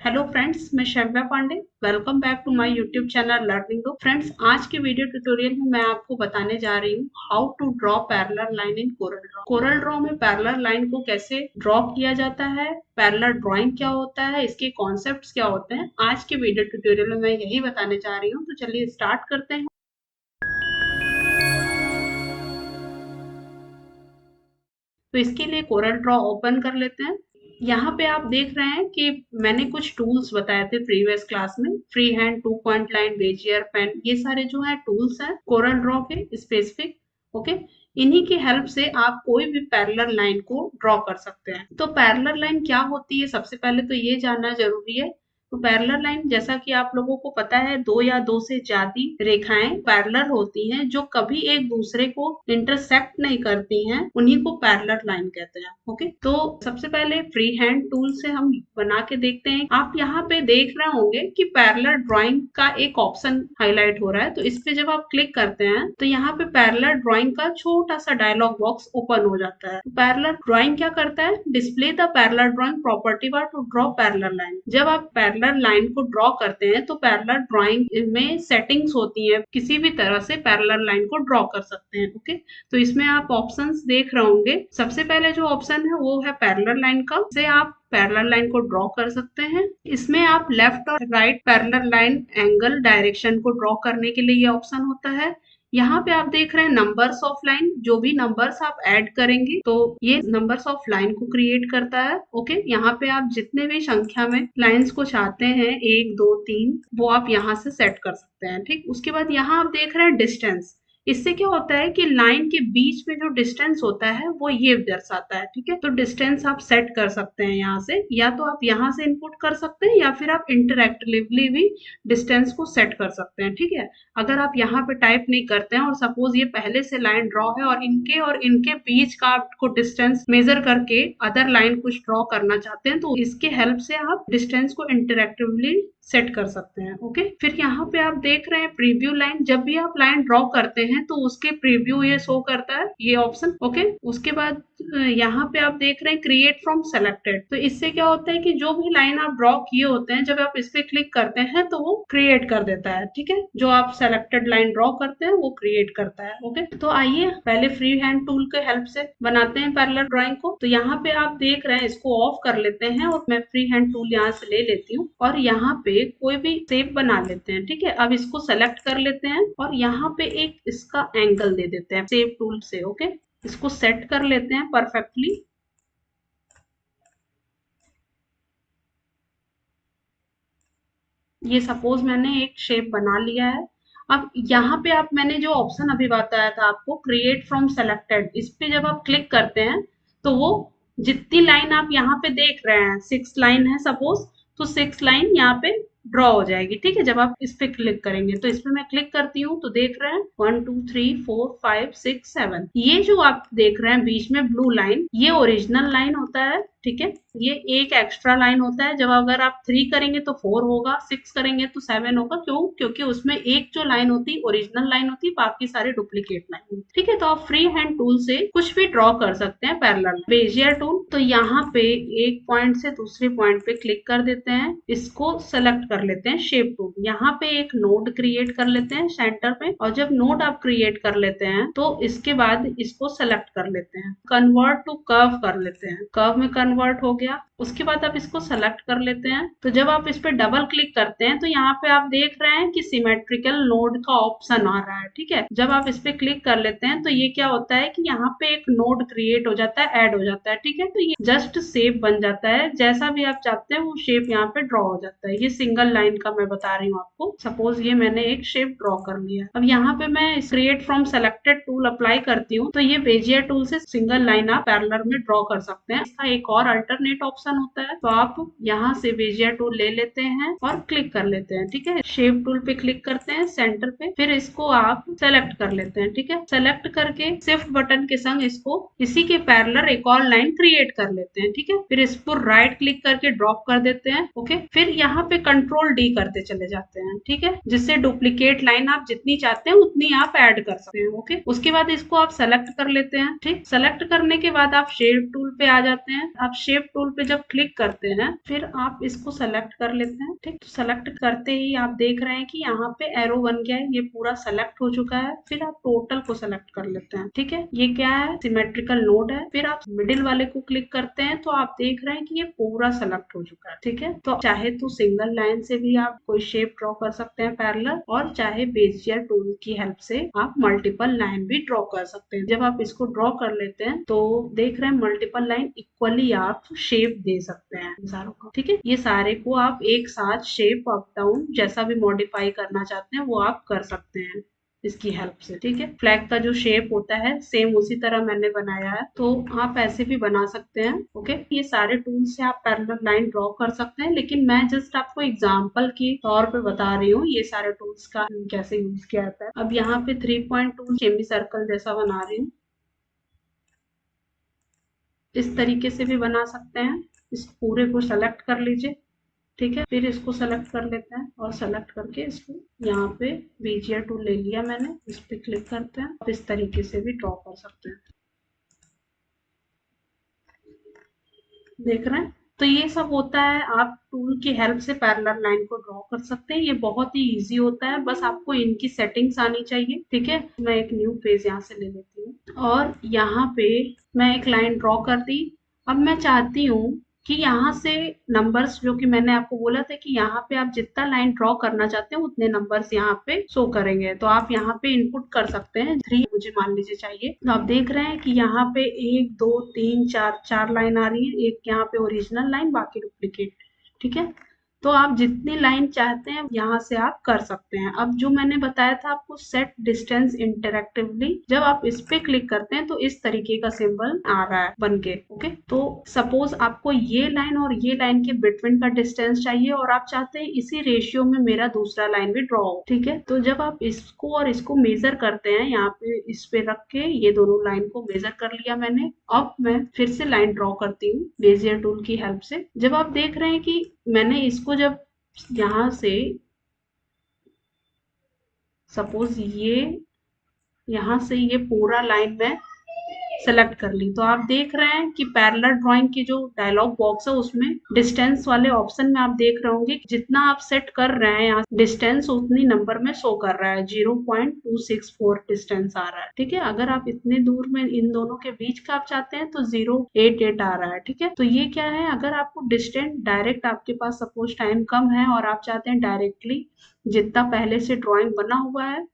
Hello friends, मैं Shavya Pandey. Welcome back to my YouTube channel learning do. Friends, आज के video tutorial में मैं आपको बताने जा रही हूँ how to draw parallel line in Corel Draw. Corel Draw में पैरेलल लाइन को कैसे ड्रॉ किया जाता है, पैरेलल ड्राइंग क्या होता है, इसके कॉन्सेप्ट्स क्या होते हैं, आज के वीडियो ट्यूटोरियल में मैं यही बताने जा रही हूँ। तो चलिए स्टार्ट करते हैं। तो इसके लिए कोरल ड्रॉ ओपन कर लेते हैं। यहाँ पे आप देख रहे हैं कि मैंने कुछ टूल्स बताए थे प्रीवियस क्लास में। Free hand, 2 point line, Bezier pen, ये सारे जो है टूल्स हैं कोरल ड्रॉ के स्पेसिफिक। ओके, इन्हीं की हेल्प से आप कोई भी पैरेलल लाइन को ड्रॉ कर सकते हैं। तो पैरेलल लाइन क्या होती है, सबसे पहले तो ये जानना जरूरी है। तो पैरेलल लाइन, जैसा कि आप लोगों को पता है, दो या दो से ज्यादा रेखाएं पैरेलल होती हैं जो कभी एक दूसरे को इंटरसेक्ट नहीं करती हैं, उन्हीं को पैरेलल लाइन कहते हैं। ओके, तो सबसे पहले फ्री हैंड टूल से हम बना के देखते हैं। आप यहाँ पे देख रहे होंगे कि पैरेलल ड्राइंग का एक ऑप्शन हाईलाइट हो रहा है। तो इस पे जब आप क्लिक करते हैं तो यहाँ पे पैरेलल ड्राइंग का छोटा सा डायलॉग बॉक्स ओपन हो जाता है। पैरेलल ड्राइंग क्या करता है, display the parallel drawing property bar to draw parallel line. जब आप पैरेलल लाइन को ड्रॉ करते हैं तो पैरेलल ड्राइंग में सेटिंग्स होती है, किसी भी तरह से पैरेलल लाइन को ड्रॉ कर सकते हैं। ओके, तो इसमें आप ऑप्शंस देख रहे होंगे। सबसे पहले जो ऑप्शन है वो है पैरेलल लाइन का, से आप पैरेलल लाइन को ड्रॉ कर सकते हैं। इसमें आप लेफ्ट और right parallel line angle direction को ड्रॉ करने के लिए ये ऑप्शन होता है। यहाँ पे आप देख रहे हैं नंबर्स ऑफ लाइन, जो भी नंबर्स आप ऐड करेंगे तो ये नंबर्स ऑफ लाइन को क्रिएट करता है। ओके, यहाँ पे आप जितने भी संख्या में लाइंस को चाहते हैं, 1 2 3, वो आप यहाँ से सेट कर सकते हैं। ठीक, उसके बाद यहाँ आप देख रहे हैं डिस्टेंस। इससे क्या होता है कि लाइन के बीच में जो डिस्टेंस होता है वो ये दर्शाता है। ठीक है, तो डिस्टेंस आप सेट कर सकते हैं यहाँ से, या तो आप यहाँ से इनपुट कर सकते हैं या फिर आप इंटरएक्टिवली भी डिस्टेंस को सेट कर सकते हैं। ठीक है, अगर आप यहाँ पे टाइप नहीं करते हैं और सपोज ये पहले से लाइन ड्रॉ है और इनके बीच का आपको डिस्टेंस मेजर करके अदर लाइन कुछ ड्रॉ करना चाहते हैं, तो इसके हेल्प से आप डिस्टेंस को इंटरएक्टिवली सेट कर सकते हैं। ओके, फिर यहाँ पे आप देख रहे हैं प्रीव्यू लाइन। जब भी आप लाइन ड्रॉ करते हैं तो उसके प्रीव्यू ये शो करता है, ये ऑप्शन। ओके, उसके बाद यहाँ पे आप देख रहे हैं क्रिएट फ्रॉम सेलेक्टेड। तो इससे क्या होता है कि जो भी लाइन आप ड्रॉ किए होते हैं, जब आप इस पे क्लिक करते हैं तो वो क्रिएट कर देता है। ठीक है, जो आप सेलेक्टेड लाइन ड्रॉ करते हैं वो क्रिएट करता है। ओके, तो आइए पहले फ्री हैंड टूल के हेल्प से बनाते हैं पैरेलल ड्राइंग को। तो यहाँ पे आप देख रहे हैं, इसको ऑफ कर लेते हैं और मैं फ्री हैंड टूल यहाँ से ले लेती हूँ और यहाँ पे कोई भी शेप बना लेते हैं। ठीक है, अब इसको सेलेक्ट कर लेते हैं और यहाँ पे एक इसका एंगल दे देते हैं शेप टूल से। ओके, इसको सेट कर लेते हैं परफेक्टली। ये सपोज मैंने एक शेप बना लिया है। अब यहाँ पे आप, मैंने जो ऑप्शन अभी बताया था आपको, क्रिएट फ्रॉम सेलेक्टेड, इस पे जब आप क्लिक करते हैं तो वो जितनी लाइन आप यहाँ पे देख रहे हैं, 6 लाइन है सपोज, तो 6 लाइन यहाँ पे ड्रॉ हो जाएगी। ठीक है, जब आप इस पे क्लिक करेंगे तो इस पे मैं क्लिक करती हूँ तो देख रहे हैं 1 2 3 4 5 6 7। ये जो आप देख रहे हैं बीच में ब्लू लाइन, ये ओरिजिनल लाइन होता है। ठीक है, ये एक एक्स्ट्रा लाइन होता है। जब अगर आप 3 करेंगे तो 4 होगा, 6 करेंगे तो 7 होगा। क्यों? क्योंकि उसमें एक जो लाइन होती ओरिजिनल लाइन होती, बाकी सारे डुप्लीकेट लाइन। ठीक है, तो आप फ्री हैंड टूल से कुछ भी ड्रॉ कर सकते हैं पैरेलल। बेजियर टूल, तो यहाँ पे एक पॉइंट से दूसरे पॉइंट पे क्लिक कर देते हैं, इसको सेलेक्ट कर लेते हैं शेप टूल। यहाँ पे एक नोड क्रिएट कर लेते हैं सेंटर पे, और जब नोड आप क्रिएट कर लेते हैं तो इसके बाद इसको सेलेक्ट कर लेते हैं, कन्वर्ट टू कर्व कर लेते हैं। कर्व में कन्वर्ट हो गया। उसके बाद आप इसको सेलेक्ट कर लेते हैं। तो जब आप इस पे डबल क्लिक करते हैं तो यहाँ पे आप देख रहे हैं कि सिमेट्रिकल नोड का ऑप्शन आ रहा है। ठीक है, जब आप इस पे क्लिक कर लेते हैं तो ये क्या होता है कि यहाँ पे एक नोड क्रिएट हो जाता है, ऐड हो जाता है। ठीक है, तो ये जस्ट शेप बन जाता है, जैसा भी आप चाहते हैं वो शेप यहाँ पे ड्रॉ हो जाता है। ये सिंगल लाइन का मैं बता रही हूँ आपको। सपोज ये मैंने एक शेप ड्रॉ कर लिया। अब यहाँ पे मैं create from selected tool apply करती हूँ तो ये बेजियर टूल से सिंगल लाइन आप पैरेलल में ड्रॉ कर सकते हैं। इसका एक और अल्टरनेट ऑप्शन होता है, तो आप यहाँ से बेजियर टूल ले लेते हैं और क्लिक कर लेते हैं। ठीक है, शेप टूल पे क्लिक करते हैं सेंटर पे, फिर इसको आप सेलेक्ट कर लेते हैं। ठीक है, सेलेक्ट करके शिफ्ट बटन के संग इसको इसी के पैरेलल एक और लाइन क्रिएट कर लेते हैं। ठीक है, फिर इस पर राइट क्लिक करके ड्रॉप कर देते हैं। ओके, फिर यहाँ पे कंट्रोल डी करते चले जाते हैं। ठीक है, जिससे डुप्लीकेट लाइन आप जितनी चाहते हैं उतनी आप ऐड कर सकते हैं। ओके, उसके बाद इसको आप सेलेक्ट कर लेते हैं। ठीक, सेलेक्ट करने के बाद आप शेप टूल पे आ जाते हैं। आप शेप टूल पे जब जब क्लिक करते हैं फिर आप इसको सेलेक्ट कर लेते हैं। ठीक, तो सेलेक्ट करते ही आप देख रहे हैं कि यहाँ पे एरो बन गया है, ये पूरा सेलेक्ट हो चुका है। फिर आप टोटल को सेलेक्ट कर लेते हैं। ठीक है, ये क्या है, सिमेट्रिकल नोड है। फिर आप मिडिल वाले को क्लिक करते हैं तो आप देख रहे हैं कि ये पूरा सेलेक्ट हो चुका है। ठीक है, तो चाहे तो सिंगल लाइन से भी आप कोई शेप ड्रॉ कर सकते हैं पैरेलल, और चाहे बेजियर टूल की हेल्प से आप मल्टीपल लाइन भी ड्रॉ कर सकते हैं। जब आप इसको ड्रॉ कर लेते हैं तो देख रहे हैं मल्टीपल लाइन इक्वली आप शेप दे सकते हैं सारों को। ठीक है, ये सारे को आप एक साथ शेप अप डाउन जैसा भी मॉडिफाई करना चाहते हैं वो आप कर सकते हैं इसकी हेल्प से। ठीक है, फ्लैग का जो शेप होता है सेम उसी तरह मैंने बनाया है, तो आप ऐसे भी बना सकते हैं। ओके, ये सारे टूल से आप पैरेलल लाइन ड्रॉ कर सकते हैं, लेकिन मैं जस्ट आपको एग्जांपल के तौर पे बता रही हूँ ये सारे टूल्स का कैसे यूज किया जाता है। अब यहाँ पे 3 पॉइंट टूल सेमी सर्कल जैसा बना रही हूँ, इस तरीके से भी बना सकते हैं। इस पूरे को सेलेक्ट कर लीजिए। ठीक है, फिर इसको सेलेक्ट कर लेते हैं और सेलेक्ट करके इसको यहाँ पे बेजियर टूल ले लिया मैंने, इस पे क्लिक करते हैं। इस तरीके से भी ड्रॉ कर सकते हैं, देख रहे हैं। तो ये सब होता है, आप टूल की हेल्प से पैरेलल लाइन को ड्रॉ कर सकते हैं। ये बहुत ही इजी होता है, बस आपको इनकी सेटिंग्स आनी चाहिए। ठीक है, मैं एक न्यू पेज यहाँ से ले लेती हूँ और यहाँ पे मैं एक लाइन ड्रॉ कर दी। अब मैं चाहती हूँ कि यहाँ से नंबर्स, जो कि मैंने आपको बोला था कि यहाँ पे आप जितना लाइन ड्रॉ करना चाहते हैं उतने नंबर्स यहाँ पे शो करेंगे, तो आप यहाँ पे इनपुट कर सकते हैं। 3 मुझे मान लीजिए चाहिए, तो आप देख रहे हैं कि यहाँ पे 1 2 3 4 4 लाइन आ रही है। एक यहाँ पे ओरिजिनल लाइन, बाकी डुप्लीकेट। ठीक है, तो आप जितनी लाइन चाहते हैं यहाँ से आप कर सकते हैं। अब जो मैंने बताया था आपको सेट डिस्टेंस इंटरेक्टिवली, जब आप इस पे क्लिक करते हैं तो इस तरीके का सिंबल आ रहा है बन के। ओके, तो सपोज आपको ये लाइन और ये लाइन के बिटवीन का डिस्टेंस चाहिए और आप चाहते हैं इसी रेशियो में मेरा दूसरा लाइन भी ड्रॉ हो। ठीक है, तो जब आप इसको और इसको मेजर करते हैं, यहाँ पे इस पे रख के ये दोनों लाइन को मेजर कर लिया मैंने। अब मैं फिर से लाइन ड्रॉ करती हूँ बेजियर टूल की हेल्प से। जब आप देख रहे हैं कि मैंने इसको जब यहाँ से सपोज यहाँ से ये पूरा लाइन में सेलेक्ट कर ली, तो आप देख रहे हैं कि पैरेलल ड्राइंग की जो डायलॉग बॉक्स है उसमें डिस्टेंस वाले ऑप्शन में आप देख रहे होंगे जितना आप सेट कर रहे हैं यहाँ डिस्टेंस उतनी नंबर में शो कर रहा है। 0.264 डिस्टेंस आ रहा है। ठीक है, अगर आप इतने दूर में इन दोनों के बीच का आप चाहते हैं तो 088 आ रहा है। ठीक है, तो ये क्या है, अगर आपको डिस्टेंस डायरेक्ट, आपके पास सपोज टाइम कम है और आप चाहते हैं डायरेक्टली जितना पहले से ड्रॉइंग बना हुआ है,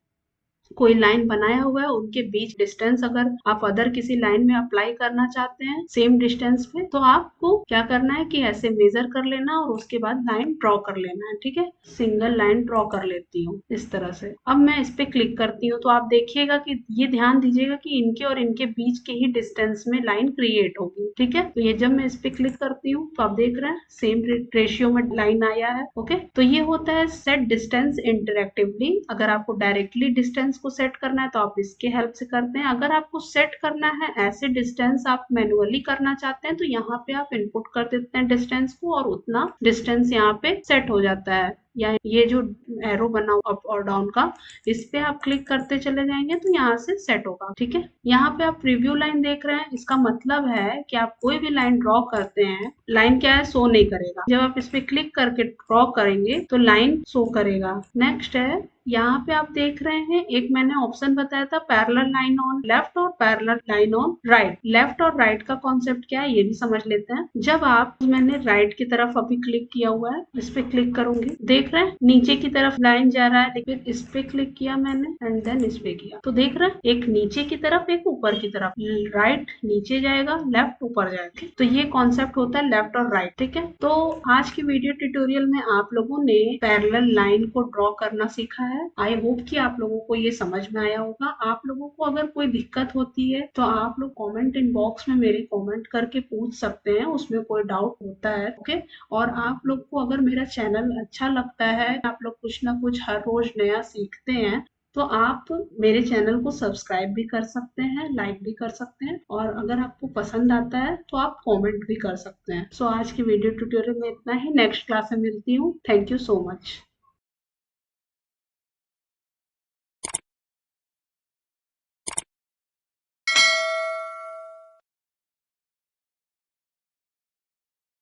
कोई लाइन बनाया हुआ है, उनके बीच डिस्टेंस अगर आप अदर किसी लाइन में अप्लाई करना चाहते हैं सेम डिस्टेंस पे, तो आपको क्या करना है कि ऐसे मेजर कर लेना और उसके बाद लाइन ड्रॉ कर लेना है। ठीक है, सिंगल लाइन ड्रॉ कर लेती हूँ इस तरह से। अब मैं इस पे क्लिक करती हूँ तो आप देखिएगा कि ये ध्यान दीजिएगा कि इनके और इनके बीच के ही डिस्टेंस में लाइन क्रिएट होगी। ठीक है, तो ये जब मैं इस पे क्लिक करती हूँ तो आप देख रहे हैं सेम रेशियो में लाइन आया है। ओके, तो ये होता है सेट डिस्टेंस इंटरेक्टिवली। अगर आपको डायरेक्टली डिस्टेंस को सेट करना है तो आप इसके हेल्प से करते हैं। अगर आपको सेट करना है ऐसे डिस्टेंस आप मैन्युअली करना चाहते हैं तो यहाँ पे आप इनपुट कर देते हैं डिस्टेंस को और उतना डिस्टेंस यहाँ पे सेट हो जाता है। या ये जो एरो बना अप और डाउन का, इस पे आप क्लिक करते चले जाएंगे तो यहाँ से सेट होगा। ठीक है, यहाँ पे आप प्रीव्यू लाइन देख रहे हैं, इसका मतलब है कि आप कोई भी लाइन ड्रॉ करते हैं, लाइन क्या है, शो नहीं करेगा। जब आप इस पे क्लिक करके ड्रॉ करेंगे तो लाइन शो करेगा। नेक्स्ट है, यहाँ पे आप देख रहे हैं एक मैंने ऑप्शन बताया था पैरेलल लाइन ऑन लेफ्ट और parallel line on right. Left और राइट का कॉन्सेप्ट क्या है ये भी समझ लेते हैं। जब आप, मैंने राइट की तरफ अभी क्लिक किया हुआ है, इस पे क्लिक करूंगी, देख रहे हैं नीचे की तरफ लाइन जा रहा है, लेकिन इस पे क्लिक किया मैंने एंड देन इस पे किया तो देख रहे हैं एक नीचे की तरफ एक ऊपर की तरफ, राइट नीचे जाएगा, लेफ्ट ऊपर जाएगा। तो ये कॉन्सेप्ट होता है लेफ्ट और राइट। ठीक है, तो आज की वीडियो ट्यूटोरियल में आप लोगों ने पैरेलल लाइन को ड्रॉ करना सीखा है। आई होप कि आप लोगों को ये समझ में आया होगा। आप लोगों को अगर कोई दिक्कत होती है तो आप लोग कमेंट इन बॉक्स में मेरे कमेंट करके पूछ सकते हैं, उसमें कोई डाउट होता है। ओके, और आप लोग को अगर मेरा चैनल अच्छा लगता है, आप लोग कुछ ना कुछ हर रोज नया सीखते हैं, तो आप मेरे चैनल को सब्सक्राइब भी कर सकते हैं, लाइक भी कर सकते हैं, और अगर आपको पसंद आता है तो आप कमेंट भी कर सकते हैं। सो आज की वीडियो ट्यूटोरियल में इतना ही। नेक्स्ट क्लास में मिलती हूँ। Thank you so much.